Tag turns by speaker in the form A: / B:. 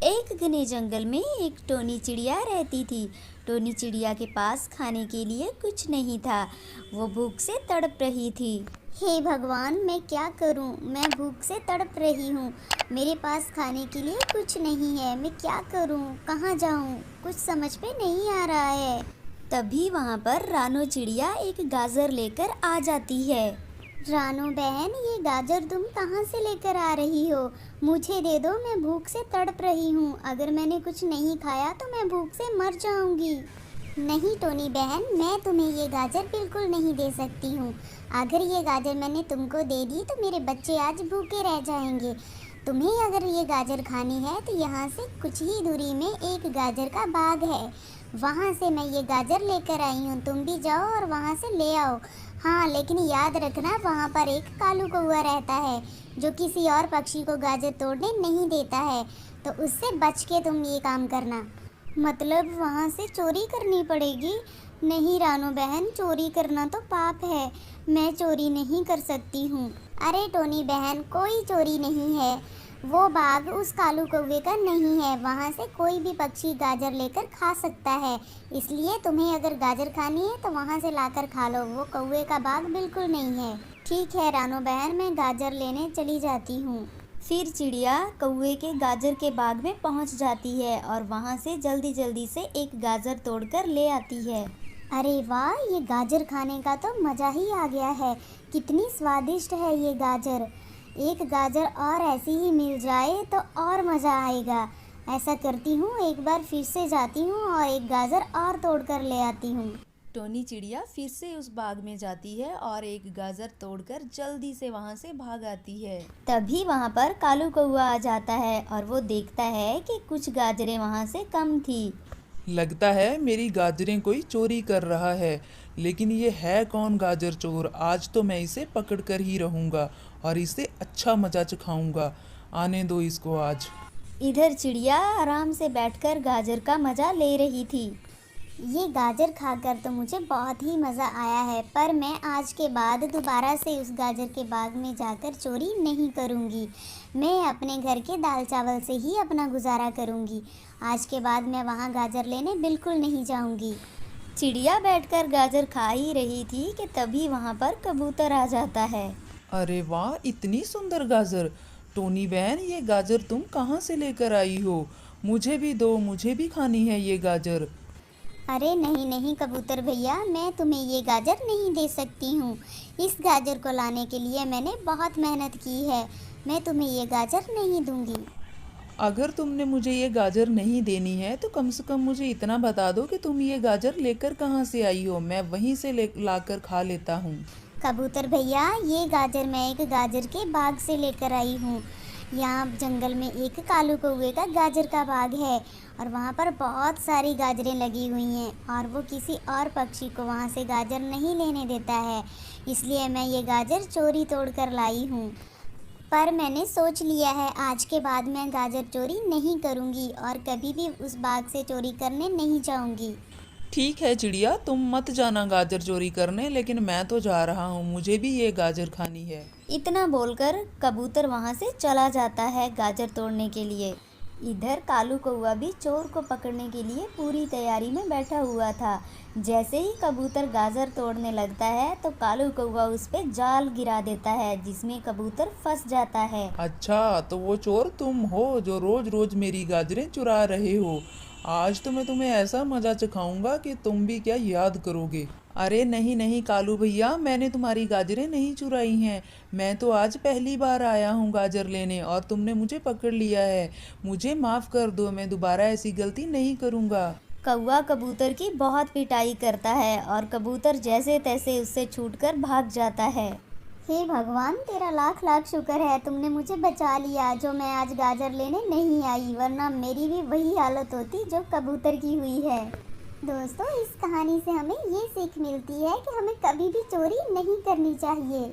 A: एक घने जंगल में एक टोनी चिड़िया रहती थी। टोनी चिड़िया के पास खाने के लिए कुछ नहीं था। वो भूख से तड़प रही थी।
B: हे भगवान, मैं क्या करूं? मैं भूख से तड़प रही हूं। मेरे पास खाने के लिए कुछ नहीं है। मैं क्या करूं? कहां जाऊं? कुछ समझ पे नहीं आ रहा है।
A: तभी वहाँ पर रानो चिड़िया एक गाजर लेकर आ जाती है।
B: रानो बहन, ये गाजर तुम कहाँ से लेकर आ रही हो? मुझे दे दो, मैं भूख से तड़प रही हूँ। अगर मैंने कुछ नहीं खाया तो मैं भूख से मर जाऊंगी। नहीं टोनी बहन, मैं तुम्हें ये गाजर बिल्कुल नहीं दे सकती हूँ। अगर ये गाजर मैंने तुमको दे दी तो मेरे बच्चे आज भूखे रह जाएंगे। तुम्हें अगर ये गाजर खानी है तो यहाँ से कुछ ही दूरी में एक गाजर का बाग है। वहाँ से मैं ये गाजर लेकर आई हूँ। तुम भी जाओ और वहाँ से ले आओ। हाँ, लेकिन याद रखना, वहाँ पर एक कालू कौआ रहता है जो किसी और पक्षी को गाजर तोड़ने नहीं देता है। तो उससे बच के तुम ये काम करना। मतलब वहाँ से चोरी करनी पड़ेगी? नहीं रानो बहन, चोरी करना तो पाप है। मैं चोरी नहीं कर सकती हूँ। अरे टोनी बहन, कोई चोरी नहीं है। वो बाग उस कालू कौवे का नहीं है। वहाँ से कोई भी पक्षी गाजर लेकर खा सकता है। इसलिए तुम्हें अगर गाजर खानी है तो वहाँ से लाकर खा लो। वो कौवे का बाग बिल्कुल नहीं है। ठीक है रानो बहन, मैं गाजर लेने चली जाती हूँ।
A: फिर चिड़िया कौवे के गाजर के बाग में पहुंच जाती है और वहां से जल्दी जल्दी से एक गाजर तोड़कर ले आती है।
B: अरे वाह, ये गाजर खाने का तो मज़ा ही आ गया है। कितनी स्वादिष्ट है ये गाजर। एक गाजर और ऐसी ही मिल जाए तो और मज़ा आएगा। ऐसा करती हूँ, एक बार फिर से जाती हूँ और एक गाजर और तोड़ कर ले आती हूँ।
A: टोनी चिड़िया फिर से उस बाग में जाती है और एक गाजर तोड़कर जल्दी से वहां से भाग आती है। तभी वहां पर कालू कौवा आ जाता है और वो देखता है कि कुछ गाजरें वहां से कम थी।
C: लगता है मेरी गाजरें कोई चोरी कर रहा है। लेकिन ये है कौन गाजर चोर? आज तो मैं इसे पकड़ कर ही रहूँगा और इसे अच्छा मजा चखाऊंगा। आने दो इसको आज।
A: इधर चिड़िया आराम से बैठकर गाजर का मजा ले रही थी।
B: ये गाजर खाकर तो मुझे बहुत ही मज़ा आया है, पर मैं आज के बाद दोबारा से उस गाजर के बाग में जाकर चोरी नहीं करूँगी। मैं अपने घर के दाल चावल से ही अपना गुजारा करूँगी। आज के बाद मैं वहाँ गाजर लेने बिल्कुल नहीं जाऊँगी।
A: चिड़िया बैठकर गाजर खा ही रही थी कि तभी वहाँ पर कबूतर आ जाता है।
C: अरे वाह, इतनी सुंदर गाजर! टोनी बहन, ये गाजर तुम कहाँ से लेकर आई हो? मुझे भी दो, मुझे भी खानी है ये गाजर।
B: अरे नहीं नहीं कबूतर भैया, मैं तुम्हें ये गाजर नहीं दे सकती हूँ। इस गाजर को लाने के लिए मैंने बहुत मेहनत की है। मैं तुम्हें ये गाजर नहीं दूंगी।
C: अगर तुमने मुझे ये गाजर नहीं देनी है तो कम से कम मुझे इतना बता दो कि तुम ये गाजर लेकर कहाँ से आई हो। मैं वहीं से लाकर खा लेता हूँ।
B: कबूतर भैया, ये गाजर मैं एक गाजर के बाग से लेकर आई हूँ। यहाँ जंगल में एक कालू कौवे का गाजर का बाग है और वहाँ पर बहुत सारी गाजरें लगी हुई हैं और वो किसी और पक्षी को वहाँ से गाजर नहीं लेने देता है। इसलिए मैं ये गाजर चोरी तोड़ कर लाई हूँ। पर मैंने सोच लिया है, आज के बाद मैं गाजर चोरी नहीं करूँगी और कभी भी उस बाग से चोरी करने नहीं जाऊँगी।
C: ठीक है चिड़िया, तुम मत जाना गाजर चोरी करने, लेकिन मैं तो जा रहा हूँ। मुझे भी ये गाजर खानी है।
A: इतना बोलकर कबूतर वहां से चला जाता है गाजर तोड़ने के लिए। इधर कालू कौवा भी चोर को पकड़ने के लिए पूरी तैयारी में बैठा हुआ था। जैसे ही कबूतर गाजर तोड़ने लगता है तो कालू कौवा उस पे जाल गिरा देता है, जिसमें कबूतर फंस जाता है।
C: अच्छा, तो वो चोर तुम हो जो रोज रोज मेरी गाजरें चुरा रहे हो। आज तो मैं तुम्हें ऐसा मजा चखाऊंगा कि तुम भी क्या याद करोगे। अरे नहीं नहीं कालू भैया, मैंने तुम्हारी गाजरें नहीं चुराई हैं। मैं तो आज पहली बार आया हूँ गाजर लेने और तुमने मुझे पकड़ लिया है। मुझे माफ़ कर दो, मैं दोबारा ऐसी गलती नहीं करूँगा।
A: कौवा कबूतर की बहुत पिटाई करता है और कबूतर जैसे तैसे उससे छूटकर भाग जाता है।
B: हे भगवान, तेरा लाख लाख शुक्र है, तुमने मुझे बचा लिया। जो मैं आज गाजर लेने नहीं आई, वरना मेरी भी वही हालत होती जो कबूतर की हुई है। दोस्तों, इस कहानी से हमें ये सीख मिलती है कि हमें कभी भी चोरी नहीं करनी चाहिए।